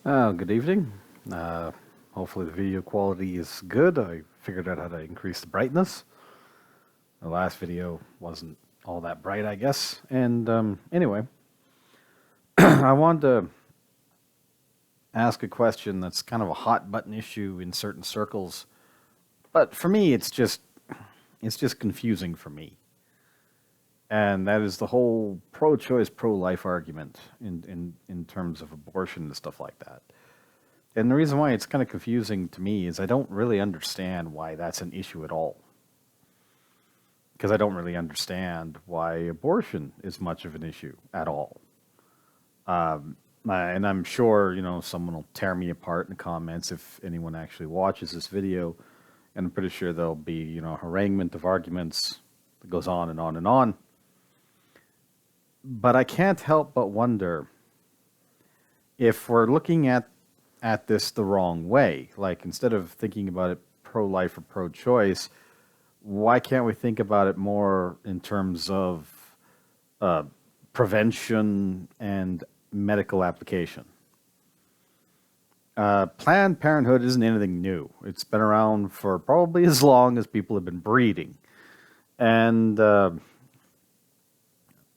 Good evening. Uh, Hopefully the video quality is good. I figured out how to increase the brightness. The last video wasn't all that bright, I guess. And anyway, I wanted to ask a question that's kind of a hot button issue in certain circles, but for me, it's just confusing for me. And that is the whole pro-choice, pro-life argument in terms of abortion and stuff like that. And the reason why it's kind of confusing to me is I don't really understand why that's an issue at all. Because I don't really understand why abortion is much of an issue at all. And I'm sure, someone will tear me apart in the comments if anyone actually watches this video. And I'm pretty sure there'll be, a haranguement of arguments that goes on and on and on. But I can't help but wonder if we're looking at this the wrong way. Like, instead of thinking about it pro-life or pro-choice, why can't we think about it more in terms of prevention and medical application? Planned Parenthood isn't anything new. It's been around for probably as long as people have been breeding. And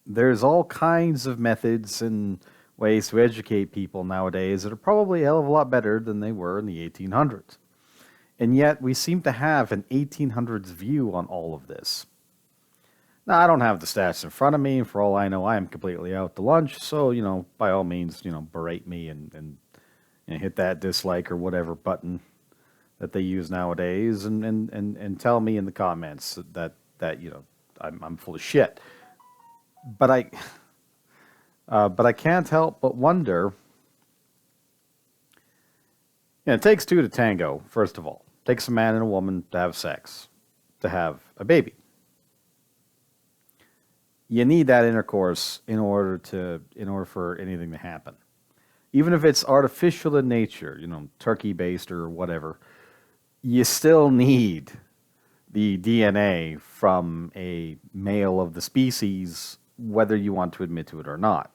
there's all kinds of methods and ways to educate people nowadays that are probably a hell of a lot better than they were in the 1800s. And yet we seem to have an 1800s view on all of this. Now, I don't have the stats in front of me, and for all I know, I am completely out to lunch. So, by all means, berate me and hit that dislike or whatever button that they use nowadays, and tell me in the comments that I'm full of shit. But I can't help but wonder. It takes two to tango. First of all, it takes a man and a woman to have sex, to have a baby. You need that intercourse in order for anything to happen. Even if it's artificial in nature, turkey based or whatever, you still need the DNA from a male of the species, whether you want to admit to it or not.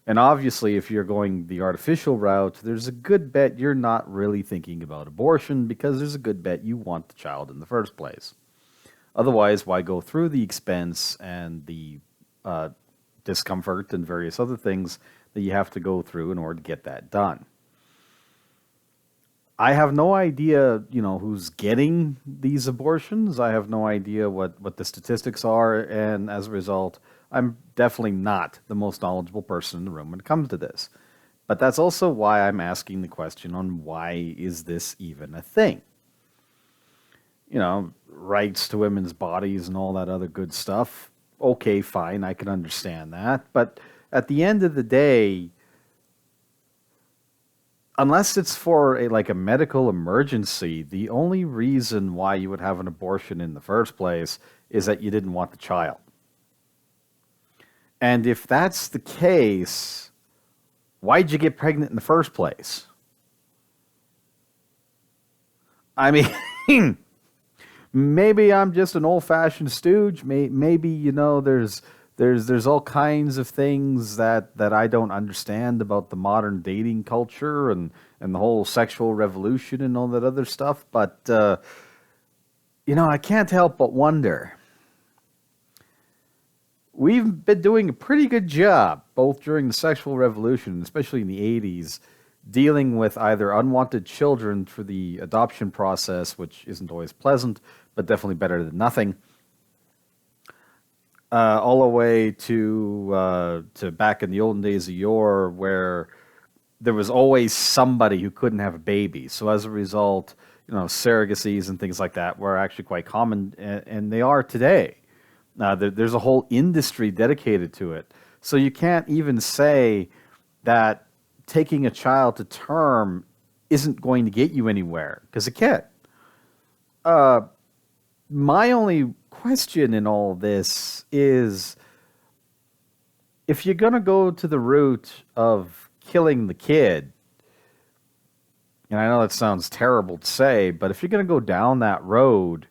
And obviously, if you're going the artificial route, there's a good bet you're not really thinking about abortion, because there's a good bet you want the child in the first place. Otherwise, why go through the expense and the discomfort and various other things that you have to go through in order to get that done? I have no idea, who's getting these abortions. I have no idea what the statistics are, and as a result, I'm definitely not the most knowledgeable person in the room when it comes to this. But that's also why I'm asking the question on why is this even a thing? Rights to women's bodies and all that other good stuff. Okay, fine, I can understand that. But at the end of the day, unless it's for a medical emergency, the only reason why you would have an abortion in the first place is that you didn't want the child. And if that's the case, why'd you get pregnant in the first place? I mean, maybe I'm just an old-fashioned stooge. Maybe there's all kinds of things that I don't understand about the modern dating culture and the whole sexual revolution and all that other stuff. But I can't help but wonder. We've been doing a pretty good job, both during the sexual revolution, especially in the 80s, dealing with either unwanted children through the adoption process, which isn't always pleasant, but definitely better than nothing, all the way to back in the olden days of yore, where there was always somebody who couldn't have a baby. So as a result, surrogacies and things like that were actually quite common, and they are today. There's a whole industry dedicated to it. So you can't even say that taking a child to term isn't going to get you anywhere, because it can't. My only question in all this is, if you're going to go to the route of killing the kid, and I know that sounds terrible to say, but if you're going to go down that road,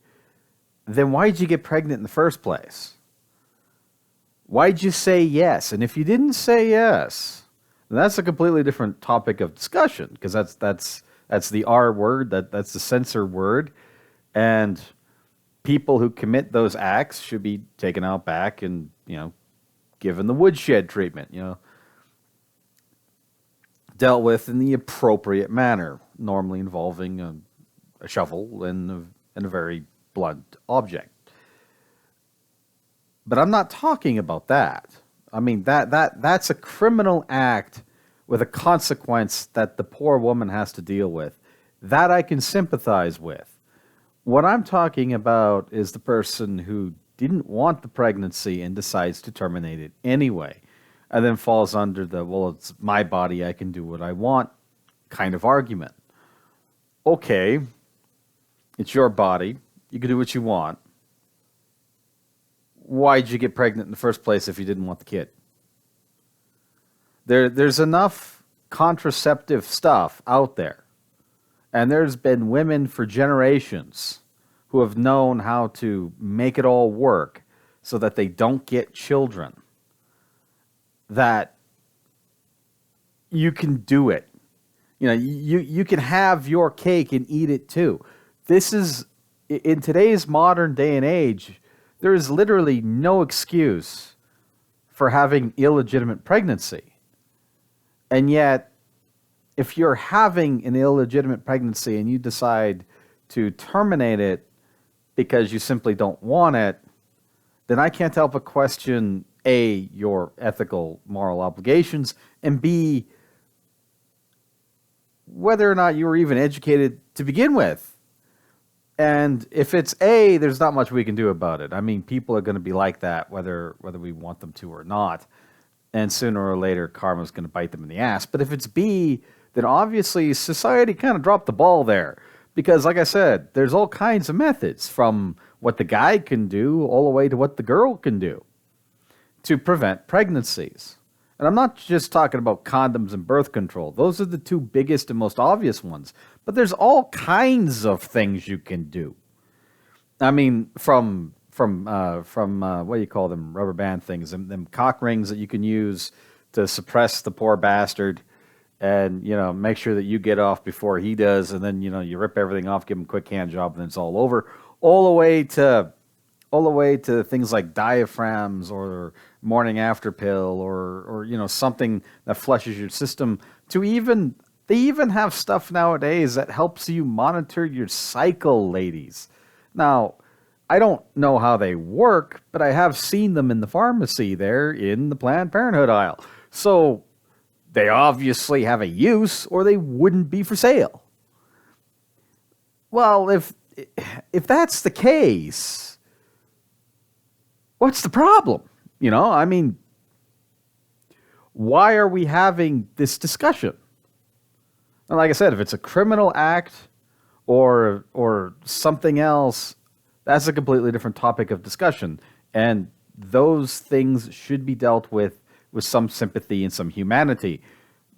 then why'd you get pregnant in the first place? Why'd you say yes? And if you didn't say yes, That's a completely different topic of discussion because that's the R word, that's the censor word, and people who commit those acts should be taken out back and, given the woodshed treatment, dealt with in the appropriate manner, normally involving a shovel and a very blunt object. But I'm not talking about that. I mean, that's a criminal act with a consequence that the poor woman has to deal with. That I can sympathize with. What I'm talking about is the person who didn't want the pregnancy and decides to terminate it anyway, and then falls under the, well, it's my body, I can do what I want kind of argument. Okay, it's your body, you can do what you want. Why'd you get pregnant in the first place if you didn't want the kid? There's enough contraceptive stuff out there. And there's been women for generations who have known how to make it all work so that they don't get children. That you can do it. You can have your cake and eat it too. This is, in today's modern day and age, there is literally no excuse for having illegitimate pregnancy. And yet, if you're having an illegitimate pregnancy and you decide to terminate it because you simply don't want it, then I can't help but question, A, your ethical, moral obligations, and B, whether or not you were even educated to begin with. And if it's A, there's not much we can do about it. I mean, people are going to be like that, whether we want them to or not. And sooner or later, karma's going to bite them in the ass. But if it's B, then obviously society kind of dropped the ball there. Because, like I said, there's all kinds of methods, from what the guy can do all the way to what the girl can do to prevent pregnancies. And I'm not just talking about condoms and birth control. Those are the two biggest and most obvious ones. But there's all kinds of things you can do. I mean, from what do you call them, rubber band things, them cock rings that you can use to suppress the poor bastard and, make sure that you get off before he does, and then, you rip everything off, give him a quick hand job, and then it's all over. All the way to things like diaphragms or morning after pill or something that flushes your system, to they even have stuff nowadays that helps you monitor your cycle, ladies. Now, I don't know how they work, but I have seen them in the pharmacy there in the Planned Parenthood aisle. So they obviously have a use, or they wouldn't be for sale. Well, if that's the case, what's the problem? I mean, why are we having this discussion? And like I said, if it's a criminal act or something else, that's a completely different topic of discussion. And those things should be dealt with some sympathy and some humanity.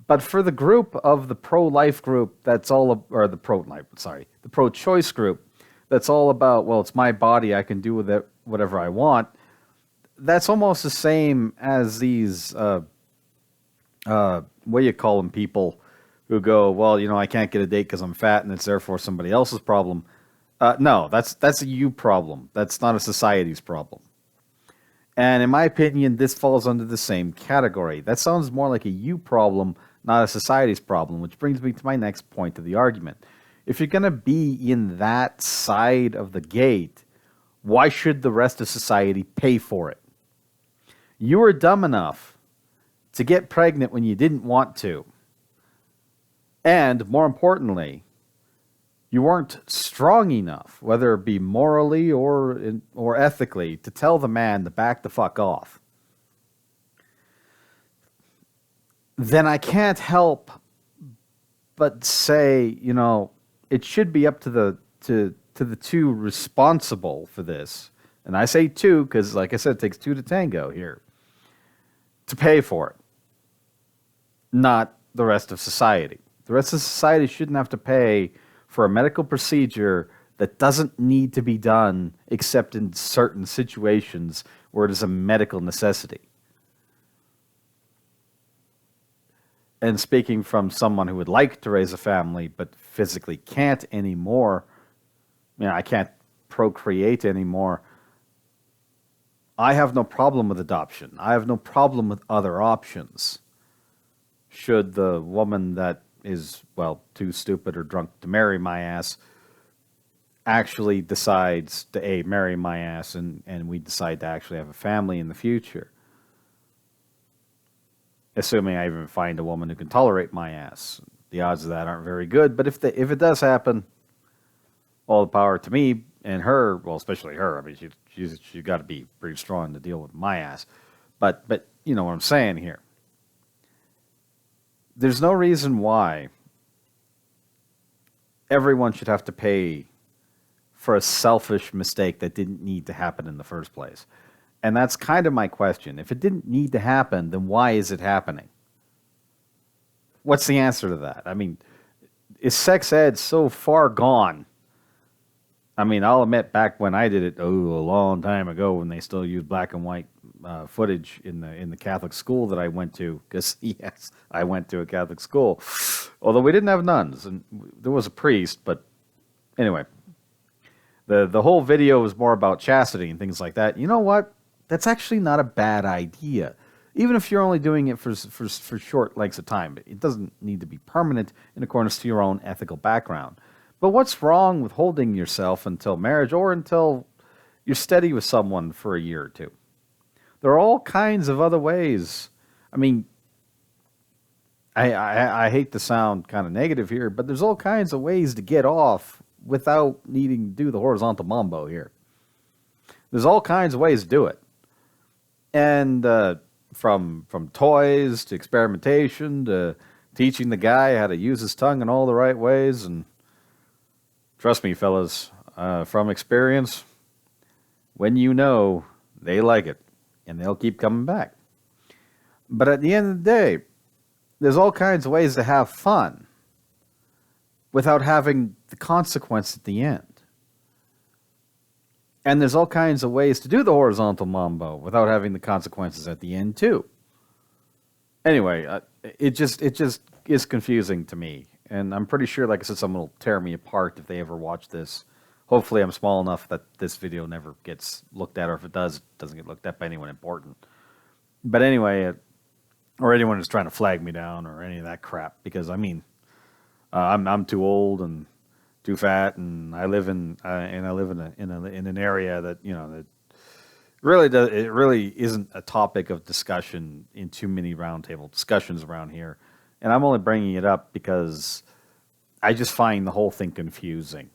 But for the group of the pro-life group, the pro-choice group, that's all about, well, it's my body, I can do with it whatever I want. That's almost the same as these, what do you call them, people who go, well, I can't get a date because I'm fat and it's therefore somebody else's problem. No, that's a you problem. That's not a society's problem. And in my opinion, this falls under the same category. That sounds more like a you problem, not a society's problem, which brings me to my next point of the argument. If you're going to be in that side of the gate, why should the rest of society pay for it? You were dumb enough to get pregnant when you didn't want to. And more importantly, you weren't strong enough, whether it be morally or ethically, to tell the man to back the fuck off. Then I can't help but say, it should be up to the two responsible for this. And I say two because, like I said, it takes two to tango here, to pay for it, not the rest of society. The rest of society shouldn't have to pay for a medical procedure that doesn't need to be done except in certain situations where it is a medical necessity. And speaking from someone who would like to raise a family but physically can't anymore, I can't procreate anymore. I have no problem with adoption. I have no problem with other options. Should the woman that is, well, too stupid or drunk to marry my ass actually decides to, A, marry my ass, and we decide to actually have a family in the future. Assuming I even find a woman who can tolerate my ass. The odds of that aren't very good, but if it does happen, all the power to me and her, well, especially her. I mean, she's got to be pretty strong to deal with my ass. But you know what I'm saying here. There's no reason why everyone should have to pay for a selfish mistake that didn't need to happen in the first place. And that's kind of my question. If it didn't need to happen, then why is it happening? What's the answer to that? I mean, is sex ed so far gone? I mean, I'll admit back when I did it, a long time ago, when they still used black and white footage in the Catholic school that I went to, because yes, I went to a Catholic school, although we didn't have nuns and there was a priest. But anyway, the whole video was more about chastity and things like that. You know what? That's actually not a bad idea, even if you're only doing it for short lengths of time. It doesn't need to be permanent in accordance to your own ethical background. But what's wrong with holding yourself until marriage or until you're steady with someone for a year or two? There are all kinds of other ways. I mean, I hate to sound kind of negative here, but there's all kinds of ways to get off without needing to do the horizontal mambo here. There's all kinds of ways to do it. And from toys to experimentation to teaching the guy how to use his tongue in all the right ways. And trust me, fellas, from experience, when you know, they like it, and they'll keep coming back. But at the end of the day, there's all kinds of ways to have fun without having the consequence at the end. And there's all kinds of ways to do the horizontal mambo without having the consequences at the end, too. Anyway, it just is confusing to me. And I'm pretty sure, like I said, someone will tear me apart if they ever watch this. Hopefully I'm small enough that this video never gets looked at, or if it does, it doesn't get looked at by anyone important. But anyway, or anyone who's trying to flag me down or any of that crap. Because, I mean, I'm too old and too fat, and I live in an area that, you know, that really isn't a topic of discussion in too many roundtable discussions around here. And I'm only bringing it up because I just find the whole thing confusing.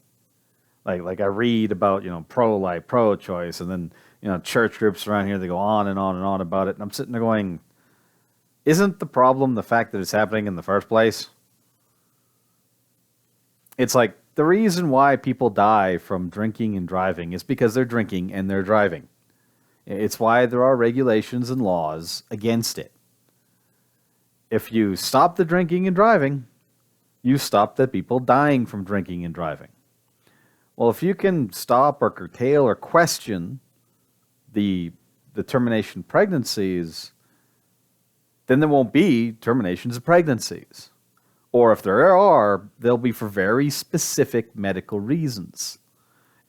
Like I read about, you know, pro-life, pro-choice, and then, you know, church groups around here, they go on and on and on about it, and I'm sitting there going, isn't the problem the fact that it's happening in the first place? It's like, the reason why people die from drinking and driving is because they're drinking and they're driving. It's why there are regulations and laws against it. If you stop the drinking and driving, you stop the people dying from drinking and driving. Well, if you can stop or curtail or question the termination of pregnancies, then there won't be terminations of pregnancies. Or if there are, they'll be for very specific medical reasons.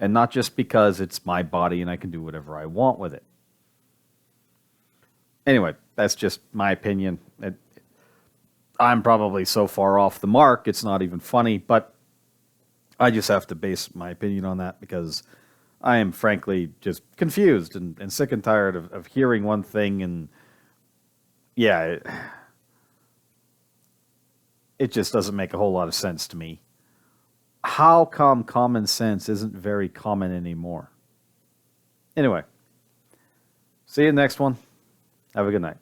And not just because it's my body and I can do whatever I want with it. Anyway, that's just my opinion. I'm probably so far off the mark, it's not even funny, but I just have to base my opinion on that because I am frankly just confused and sick and tired of hearing one thing, and yeah, it just doesn't make a whole lot of sense to me. How come common sense isn't very common anymore? Anyway, see you next one. Have a good night.